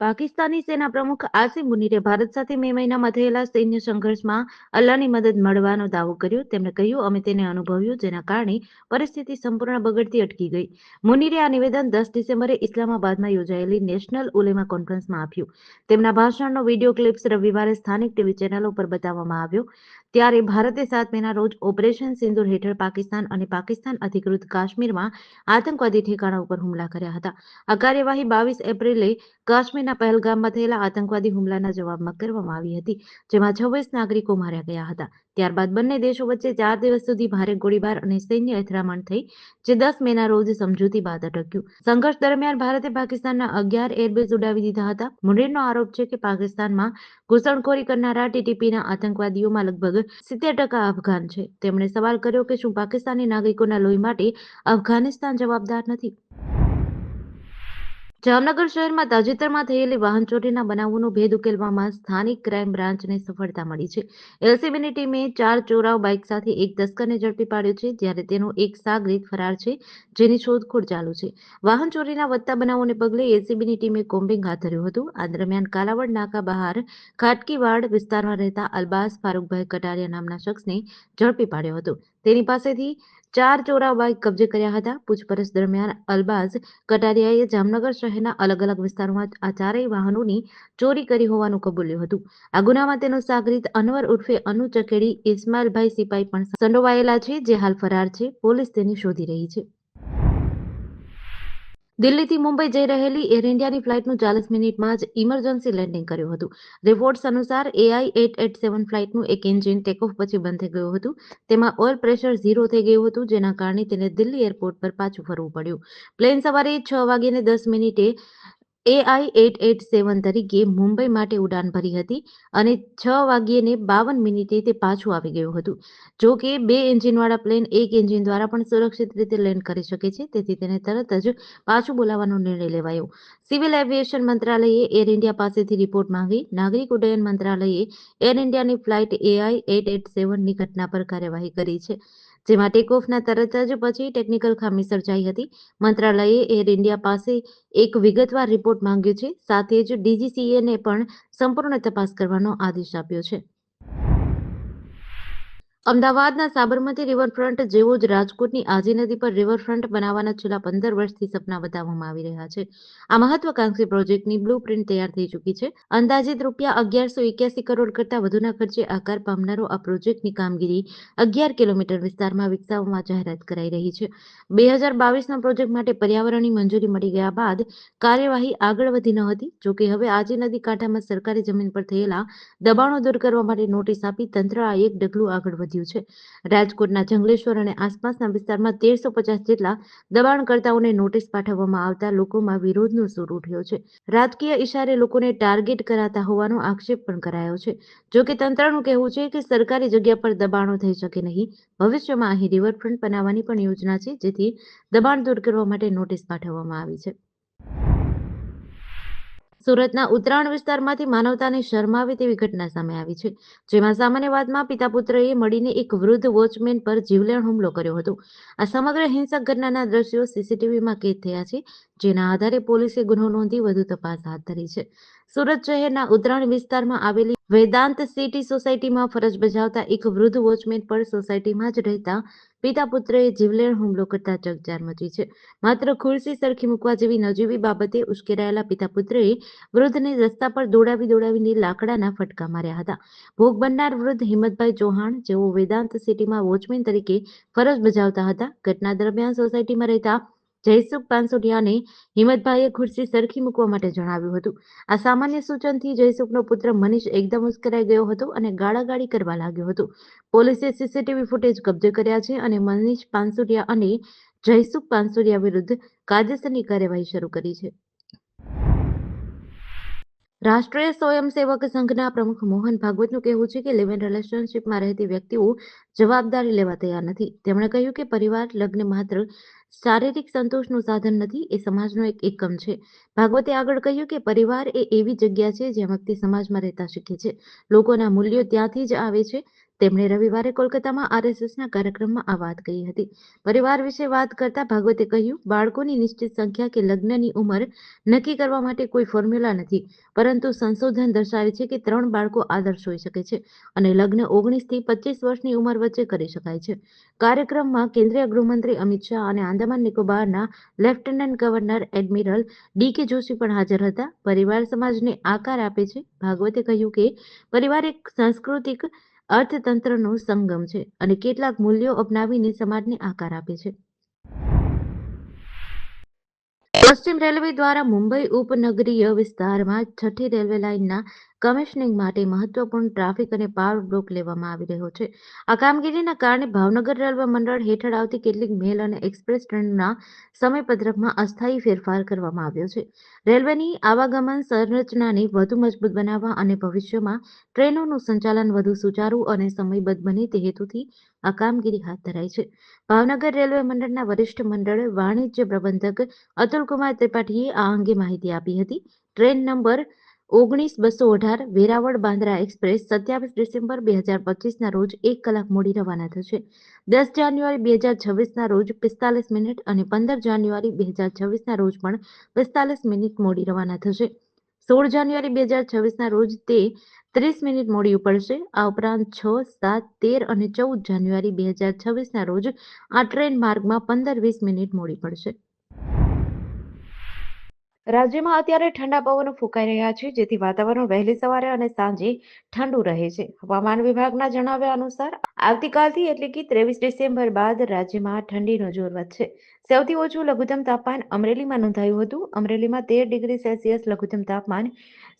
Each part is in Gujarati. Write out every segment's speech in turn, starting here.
પાકિસ્તાની સેના પ્રમુખ આસિમ મુનીરે ભારત સાથે મે મહિનામાં થયેલા સૈન્ય સંઘર્ષમાં અલ્લાહની મદદ મળવાનો દાવો કર્યો. તેમણે કહ્યું, અમે તેને અનુભવ્યું, જેના કારણે પરિસ્થિતિ સંપૂર્ણ બગડતી અટકી ગઈ. મુનીરે આ નિવેદન 10 ડિસેમ્બરે ઇસ્લામાબાદમાં યોજાયેલી નેશનલ ઉલેમા કોન્ફરન્સમાં આપ્યું. તેમના ભાષણનો વિડીયો ક્લિપ્સ રવિવારે સ્થાનિક ટીવી ચેનલો પર બતાવવામાં આવ્યો. ત્યારે ભારતે 7 મેના રોજ ઓપરેશન સિંદૂર હેઠળ પાકિસ્તાન અને પાકિસ્તાન અધિકૃત કાશ્મીરમાં આતંકવાદી ઠેકાણા ઉપર હુમલા કર્યા હતા. આ કાર્યવાહી 22 એપ્રિલે કાશ્મીરના પહેલગામમાં થયેલા આતંકવાદી હુમલાના જવાબમાં કરવામાં આવી હતી, જેમાં 26 નાગરિકો માર્યા ગયા હતા. ત્યારબાદ બંને દેશો વચ્ચે 4 દિવસ સુધી ભારે ગોળીબાર અને સૈન્ય અથડામણ થઈ, જે 10 મેના રોજ સમજૂતી બાદ અટક્યું. સંઘર્ષ દરમિયાન ભારતે પાકિસ્તાનના 11 એરબેઝ ઉડાવી દીધા હતા. મુનીરનો આરોપ છે કે પાકિસ્તાનમાં ઘૂસણખોરી કરનારા ટીટીપીના આતંકવાદીઓમાં લગભગ 70% અફઘાન છે. તેમણે સવાલ કર્યો કે શું પાકિસ્તાની નાગરિકોના લોહી માટે અફઘાનિસ્તાન જવાબદાર નથી? જામનગર શહેરમાં તાજેતરમાં થયેલી વાહન ચોરીના બનાવોનો ભેદ ઉકેલવામાં સ્થાનિક ક્રાઇમ બ્રાન્ચને સફળતા મળી છે. એલસીબીની ટીમે 4 ચોરાવ બાઇક સાથે એક તસ્કરને ઝડપી પાડ્યો છે, જ્યારે તેનો એક સાગરીત ફરાર છે, જેની શોધખોળ ચાલુ છે. વાહન ચોરીના વધતા બનાવોને પગલે એલસીબીની ટીમે કોમ્બિંગ હાથ ધર્યું હતું. આ દરમિયાન કાલાવડ નાકા બહાર ખાટકીવાડ વિસ્તારમાં રહેતા અલબાઝ ફારૂકભાઈ કટારિયા નામના શખ્સને ઝડપી પાડ્યો હતો. તેની પાસેથી 4 ચોરાવ બાઇક કબજે કર્યા હતા. પૂછપરછ દરમિયાન અલબાઝ કટારિયાએ જામનગર શહેરના અલગ અલગ વિસ્તારોમાં આ ચારેય વાહનોની ચોરી કરી હોવાનું કબૂલ્યું હતું. આ ગુનામાં તેનો સાગરીત અનવર ઉર્ફે અનુ ચકેડી ઇસ્માઇલભાઈ સિપાઈ પણ સંડોવાયેલા છે, જે હાલ ફરાર છે. પોલીસ તેને શોધી રહી છે. દિલ્હીથી મુંબઈ જઈ રહેલી એર ઇન્ડિયાની ફ્લાઇટનું 40 મિનિટમાં જ ઇમરજન્સી લેન્ડિંગ કર્યું હતું. રિપોર્ટ્સ અનુસાર AI887 ફ્લાઇટનું એક એન્જિન ટેકઓફ પછી બંધ થઈ ગયું હતું. તેમાં ઓઇલ પ્રેશર 0 થઈ ગયું હતું, જેના કારણે તેને દિલ્હી એરપોર્ટ પર પાછું ફરવું પડ્યું. પ્લેન સવારે 6:10 AI887 તરીકે મુંબઈ માટે ઉડાન ભરી હતી અને 6:52 તે પાછું આવી ગયું હતું. જો કે 2 એન્જિનવાળા પ્લેન એક એન્જિન દ્વારા પણ સુરક્ષિત રીતે લેન્ડ કરી શકે છે, તેથી તેને તરત જ પાછું બોલાવવાનો નિર્ણય લેવાયો. સિવિલ એવિએશન મંત્રાલયે એર ઇન્ડિયા પાસેથી રિપોર્ટ માંગી. નાગરિક ઉડ્ડયન મંત્રાલયે એર ઇન્ડિયાની ફ્લાઇટ AI887ની ઘટના પર કાર્યવાહી કરી છે, જેમાં ટેકઓફના તરત જ પછી ટેકનિકલ ખામી સર્જાઈ હતી. મંત્રાલયે એર ઇન્ડિયા પાસે એક વિગતવાર રિપોર્ટ માંગ્યો છે. સાથે જ ડીજીસીએને પણ સંપૂર્ણ તપાસ કરવાનો આદેશ આપ્યો છે. અમદાવાદના સાબરમતી રિવરફ્રન્ટ જેવો જ રાજકોટની આજી નદી પર રિવરફ્રન્ટ બનાવવાના છેલ્લા 15 વર્ષથી સપના બતાવવામાં આવી રહ્યા છે. આ મહત્વાકાંક્ષી પ્રોજેક્ટની બ્લુપ્રિન્ટ તૈયાર થઈ ચૂકી છે. અંદાજિત રૂપિયા 1181 કરોડ કરતાં વધુના ખર્ચે આકાર પામનારો આ પ્રોજેક્ટની કામગીરી 11 કિલોમીટર વિસ્તારમાં વિકસાવવામાં જાહેરાત કરાઈ રહી છે. 2022ના પ્રોજેક્ટ માટે પર્યાવરણની મંજૂરી મળી ગયા બાદ કાર્યવાહી આગળ વધી ન હતી. જોકે હવે આજી નદી કાંઠામાં સરકારી જમીન પર થયેલા દબાણો દૂર કરવા માટે નોટિસ આપી તંત્ર આ એક ડગલું આગળ વધ્યું છે. રાજકોટના જંગલેશ્વર અને આસપાસના વિસ્તારમાં 1350 જેટલા દબાણકર્તાઓને નોટિસ પાઠવવામાં આવતા લોકોમાં વિરોધનો સૂર ઉઠ્યો છે. રાજકીય ઇશારે લોકોને ટાર્ગેટ કરાતા હોવાનો આક્ષેપ પણ કરાયો છે. જોકે તંત્રનું કહેવું છે કે સરકારી જગ્યા પર દબાણો થઈ શકે નહીં. ભવિષ્યમાં અહીં રિવરફ્રન્ટ બનાવવાની પણ યોજના છે, જેથી દબાણ દૂર કરવા માટે નોટિસ પાઠવવામાં આવી છે. સુરતના ઉત્તરાયણ વિસ્તારમાંથી માનવતાને શરમાવે તેવી ઘટના સામે આવી છે, જેમાં સામાન્ય વાતમાં પિતા પુત્રએ મળીને એક વૃદ્ધ વોચમેન પર જીવલેણ હુમલો કર્યો હતો. આ સમગ્ર હિંસક ઘટનાના દ્રશ્યો સીસીટીવીમાં કેદ થયા છે, જેના આધારે પોલીસે ગુનો નોંધી વધુ તપાસ હાથ ધરી છે. સુરત શહેરના ઉત્તરાયણ વિસ્તારમાં આવેલી વેદાંત સિટી સોસાયટીમાં ફરજ બજાવતા એક વૃદ્ધ વોચમેન પર સોસાયટીમાં જ રહેતા પિતા પુત્રએ જીવલેણ હુમલો કરતા ચકચાર મચી છે. માત્ર ખુરશી સરખી મૂકવા જેવી નજીવી બાબતે ઉશ્કેરાયેલા પિતા પુત્રએ વૃદ્ધને રસ્તા પર દોડાવીને લાકડાના ફટકા માર્યા હતા. ભોગ બનનાર વૃદ્ધ હિંમતભાઈ ચૌહાણ, જેઓ વેદાંત સિટીમાં વોચમેન તરીકે ફરજ બજાવતા હતા. ઘટના દરમિયાન સોસાયટીમાં રહેતા જયસુખ પાનસોટિયાને હિંમતભાઈએ ખુરશી સરખી મૂકવા માટે જણાવ્યું હતું. આ સામાન્ય સૂચનથી જયસુખનો પુત્ર મનીષ એકદમ ઉશ્કેરાઈ ગયો હતો અને ગાળાગાળી કરવા લાગ્યો હતો. પોલીસે સીસીટીવી ફૂટેજ કબજે કર્યા છે અને મનીષ પાનસોટિયા અને જયસુખ પાનસોટિયા વિરુદ્ધ કાયદેસરની કાર્યવાહી શરૂ કરી છે. રાષ્ટ્રીય સ્વયંસેવક સંઘના પ્રમુખ મોહન ભાગવતનું કહેવું છે કે લિવ ઇન રિલેશનશિપમાં રહેતી વ્યક્તિઓ જવાબદારી લેવા તૈયાર નથી. તેમણે કહ્યું કે પરિવાર લગ્ન માત્ર શારીરિક સંતોષનું સાધન નથી, એ સમાજનો એક એકમ છે. ભાગવતે આગળ કહ્યું કે પરિવાર એ એવી જગ્યા છે જ્યાં વ્યક્તિ સમાજમાં રહેતા શીખે છે. લોકોના મૂલ્યો ત્યાંથી જ આવે છે. તેમણે રવિવારે કોલકાતામાં આરએસએસના કાર્યક્રમમાં આ વાત કહી હતી. પરિવાર વિશે વાત કરતા ભાગવતે કહ્યું, બાળકોની નિશ્ચિત સંખ્યા કે લગ્નની ઉંમર નક્કી કરવા માટે કોઈ ફોર્મ્યુલા નથી, પરંતુ સંશોધન દર્શાવે છે કે 3 બાળકો આદર્શ હોઈ શકે છે અને લગ્ન 19 થી 25 વર્ષની ઉંમર વચ્ચે કરી શકાય છે. કાર્યક્રમમાં કેન્દ્રીય ગૃહમંત્રી અમિત શાહ અને આંદામાન નિકોબારના lieutenant governor admiral D K. Joshi પણ હાજર હતા. પરિવાર સમાજને આકાર આપે છે. ભાગવતે કહ્યું કે પરિવાર એક સાંસ્કૃતિક અર્થતંત્રનો સંગમ છે અને કેટલાક મૂલ્યો અપનાવીને સમાજને આકાર આપે છે. પશ્ચિમ રેલવે દ્વારા મુંબઈ ઉપનગરીય વિસ્તારમાં 6ઠ્ઠી રેલવે લાઇનના કમિશનિંગ માટે મહત્વપૂર્ણ ટ્રાફિક અને પાવર બ્લોક લેવામાં આવી રહ્યો છે. આ કામગીરીના કારણે ભાવનગર રેલવે મંડળ હેઠળ આવતી કેટલીક મેલ અને એક્સપ્રેસ ટ્રેનોના સમયપત્રકમાં અસ્થાયી ફેરફાર કરવામાં આવ્યો છે. રેલવેની આવાગમન સંરચનાને વધુ મજબૂત બનાવવા અને ભવિષ્યમાં ટ્રેનોનું સંચાલન વધુ સુચારુ અને સમયબદ્ધ બને તે હેતુથી આ કામગીરી હાથ ધરાઈ છે. ભાવનગર રેલવે મંડળના વરિષ્ઠ મંડળ વાણિજ્ય પ્રબંધક અતુલકુમાર ત્રિપાઠીએ આ અંગે માહિતી આપી હતી. Train number 19-218 Veraval Bandra express 27 December 2025ના રોજ 1 કલાક મોડી રવાના થશે. 10 જાન્યુઆરી 2026ના રોજ 45 મિનિટ અને 15 જાન્યુઆરી 2026ના રોજ પણ 45 મિનિટ મોડી રવાના થશે. 16 જાન્યુઆરી 2026ના રોજ તે 30 મિનિટ મોડી ઉપડશે. આ ઉપરાંત 6, 7, 13 અને 14 જાન્યુઆરી 2026ના રોજ આ ટ્રેન માર્ગમાં 15-20 મિનિટ મોડી પડશે. રાજ્યમાં અત્યારે ઠંડા પવનો ફૂંકાઈ રહ્યા છે, જેથી વાતાવરણ વહેલી સવારે અને સાંજે ઠંડુ રહે છે. હવામાન વિભાગના જણાવ્યા અનુસાર આવતીકાલથી એટલે કે 23 ડિસેમ્બર બાદ રાજ્યમાં ઠંડીનો જોર વધશે. સૌથી ઓછું લઘુત્તમ તાપમાન અમરેલીમાં નોંધાયું હતું. અમરેલીમાં 13 ડિગ્રી સેલ્સિયસ લઘુત્તમ તાપમાન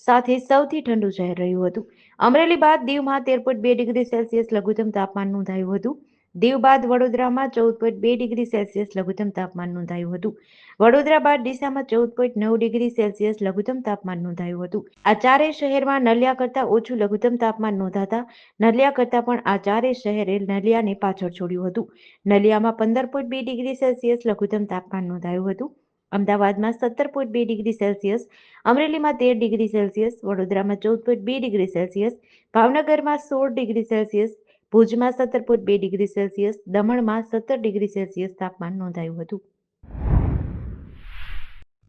સાથે સૌથી ઠંડુ શહેર રહ્યું હતું. અમરેલી બાદ દીવમાં 13.2 ડિગ્રી સેલ્સિયસ લઘુત્તમ તાપમાન નોંધાયું હતું. દીવ બાદ વડોદરામાં 14.2 ડિગ્રી સેલ્સિયસ લઘુત્તમ તાપમાન નોંધાયું હતું. વડોદરા બાદ ડીસામાં 14.9 ડિગ્રી સેલ્સિયસ લઘુત્તમ તાપમાન નોંધાયું હતું. આ ચારેય શહેરમાં નલિયા કરતાં ઓછું લઘુત્તમ તાપમાન નોંધાતા નલિયા કરતાં પણ આ ચારેય શહેરે નલિયાને પાછળ છોડ્યું હતું. નલિયામાં 15.2 ડિગ્રી સેલ્સિયસ લઘુત્તમ તાપમાન નોંધાયું હતું. અમદાવાદમાં 17.2 ડિગ્રી સેલ્સિયસ, અમરેલીમાં 13 ડિગ્રી સેલ્સિયસ, વડોદરામાં 14.2 ડિગ્રી સેલ્સિયસ, ભાવનગરમાં 16 ડિગ્રી સેલ્સિયસ, ભુજમાં 17.2 ડિગ્રી સેલ્સિયસ, દમણમાં 17 ડિગ્રી સેલ્સિયસ તાપમાન નોંધાયું હતું.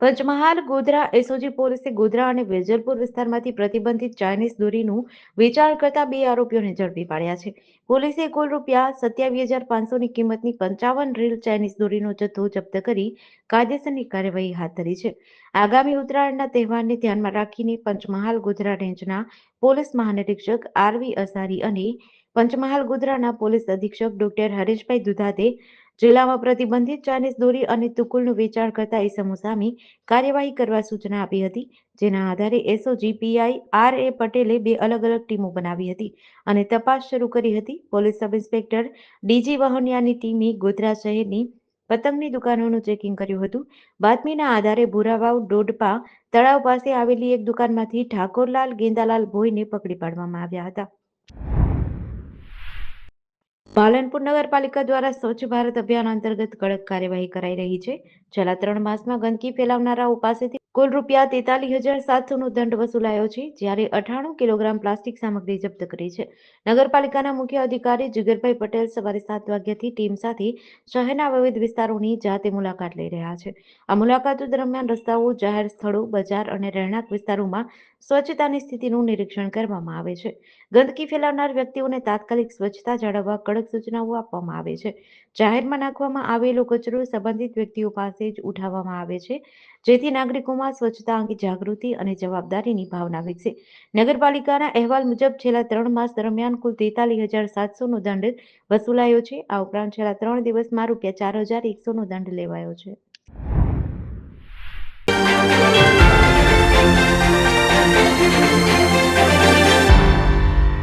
પંચમહાલ ગોધરા એસઓજી પોલીસે ગોધરા અને વેજલપુર વિસ્તારમાંથી પ્રતિબંધિત ચાઇનીઝ દોરીનું વેચાણ કરતા 2 આરોપીઓને ઝડપી પાડ્યા છે. પોલીસે કુલ ₹27,500ની કિંમતની 55 રીલ ચાઇનીઝ દોરીનો જથ્થો જપ્ત કરી કાયદેસરની કાર્યવાહી હાથ ધરી છે. આગામી ઉત્તરાયણના તહેવારને ધ્યાનમાં રાખીને પંચમહાલ ગોધરા રેન્જના પોલીસ મહાનિરીક્ષક આરવી અસારી અને પંચમહાલ ગોધરાના પોલીસ અધિક્ષક ડોક્ટર હરેશભાઈ દુધાતે જિલ્લામાં પ્રતિબંધિત ચાઇનીઝ દોરી અને તુકુલનું વેચાણ કરતા ઇસમો સામે કાર્યવાહી કરવા સૂચના આપી હતી. જેના આધારે એસઓજી પીઆઈ આર.એ. પટેલે 2 અલગ-અલગ ટીમો બનાવી હતી અને તપાસ શરૂ કરી હતી. પોલીસ સબ ઇન્સ્પેક્ટર ડીજી વહોનિયાની ટીમે ગોધરા શહેરની પતંગની દુકાનોનું ચેકિંગ કર્યું હતું. બાતમીના આધારે ભૂરાવાવ ડોડપા તળાવ પાસે આવેલી એક દુકાનમાંથી ઠાકોરલાલ ગેંદાલાલ ભોઈને પકડી પાડવામાં આવ્યા હતા. પાલનપુર નગરપાલિકા દ્વારા સ્વચ્છ ભારત અભિયાન અંતર્ગત કડક કાર્યવાહી કરાઈ રહી છે. છેલ્લા 3 માસમાં ગંદકી ફેલાવનારાઓ પાસેથી કુલ ₹43,700નો દંડ વસૂલાયો છે, જ્યારે 98 કિલોગ્રામ પ્લાસ્ટિક સામગ્રી જપ્ત કરી છે. નગરપાલિકાના મુખ્ય અધિકારી જીગરભાઈ પટેલ સવારે 7 વાગ્યાથી ટીમ સાથે શહેરના વિવિધ વિસ્તારોની જાતે મુલાકાત લઈ રહ્યા છે. આ મુલાકાતો દરમિયાન રસ્તાઓ, જાહેર સ્થળો, બજાર અને રહેણાંક વિસ્તારોમાં સ્વચ્છતાની સ્થિતિનું નિરીક્ષણ કરવામાં આવે છે. ગંદકી ફેલાવનાર વ્યક્તિઓને તાત્કાલિક સ્વચ્છતા જાળવવા કડક સૂચનાઓ આપવામાં આવે છે. જાહેરમાં નાખવામાં આવેલો કચરો સંબંધિત વ્યક્તિઓ પાસે જ ઉઠાવવામાં આવે છે, જેથી નાગરિકોમાં સ્વચ્છતા અંગે જાગૃતિ અને જવાબદારીની ભાવના વિકસે. નગરપાલિકાના અહેવાલ મુજબ છેલ્લા 3 માસ દરમિયાન કુલ ₹43,700નો દંડ વસૂલાયો છે. આ ઉપરાંત છેલ્લા 3 દિવસમાં ₹4,100નો દંડ લેવાયો છે.